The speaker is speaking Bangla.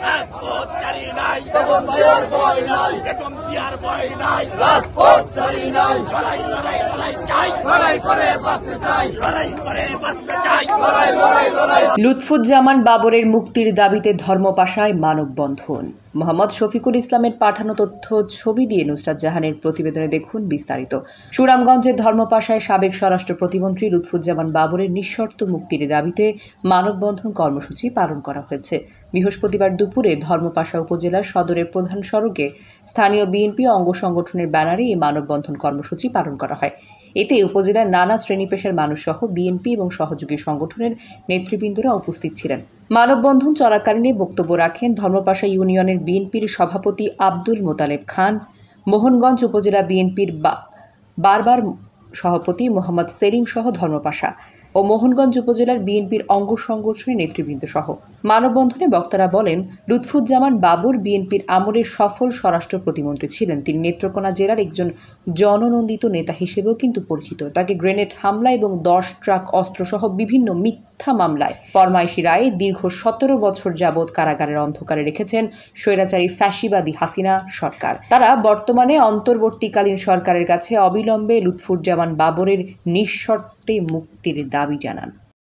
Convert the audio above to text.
রাজপথ ছাড়ি নাই, বেগম ভাইয়ের ভয় নাই, বেগম জিয়ার ভয় নাই, রাজপথ ছাড়ি নাই, লড়াই লড়াই লড়াই চাই, লড়াই করে বাঁচতে চাই, লড়াই করে বাঁচতে চাই, লড়াই লড়াই লড়াই। লুৎফুজ্জামান বাবরের মুক্তির দাবিতে ধর্মপাশায় মানববন্ধন। মোহাম্মদ শফিকুল ইসলামের পাঠানো তথ্য ছবি দিয়ে নুসরাত জাহানের প্রতিবেদনে দেখুন বিস্তারিত। সুনামগঞ্জের ধর্মপাশায় সাবেক স্বরাষ্ট্র প্রতিমন্ত্রী লুৎফুজ্জামান বাবরের নিঃশর্ত মুক্তির দাবিতে মানববন্ধন কর্মসূচি পালন করা হয়েছে। বৃহস্পতিবার দুপুরে ধর্মপাশা উপজেলার সদরের প্রধান সড়কে স্থানীয় বিএনপি অঙ্গ সংগঠনের ব্যানারে এই মানববন্ধন কর্মসূচি পালন করা হয়। এতে উপজেলার নানা শ্রেণী পেশার মানুষ সহ বিএনপি এবং সহযোগী সংগঠনের নেতৃবৃন্দরা উপস্থিত ছিলেন। মানববন্ধন চলাকালীন বক্তব্য রাখেন ধর্মপাশা ইউনিয়নের বিএনপির সভাপতি আব্দুল মোতালেব খান, মোহনগঞ্জ উপজেলা বিএনপির বারবার সভাপতি মোহাম্মদ সেলিম সহ ধর্মপাশা ও মোহনগঞ্জ উপজেলার বিএনপির অঙ্গ সংগঠনের নেতৃবৃন্দ সহ। মানববন্ধনে বক্তারা বলেন, লুৎফুজ্জামান বাবর বিএনপির আমলের সফল স্বরাষ্ট্র প্রতিমন্ত্রী ছিলেন। তিনি নেত্রকোনা জেলার একজন জননন্দিত নেতা হিসেবেও কিন্তু পরিচিত। তাকে গ্রেনেড হামলা এবং 10 ট্রাক অস্ত্রসহ বিভিন্ন মিথ্যা মামলায় ফরমাইশি রায়ে দীর্ঘ 17 বছর যাবৎ কারাগারের অন্ধকারে রেখেছেন স্বৈরাচারী ফ্যাসিবাদী হাসিনা সরকার। তারা বর্তমানে অন্তর্বর্তীকালীন সরকারের কাছে অবিলম্বে লুৎফুজ্জামান বাবরের নিঃশর্তে মুক্তির দাবি জানান।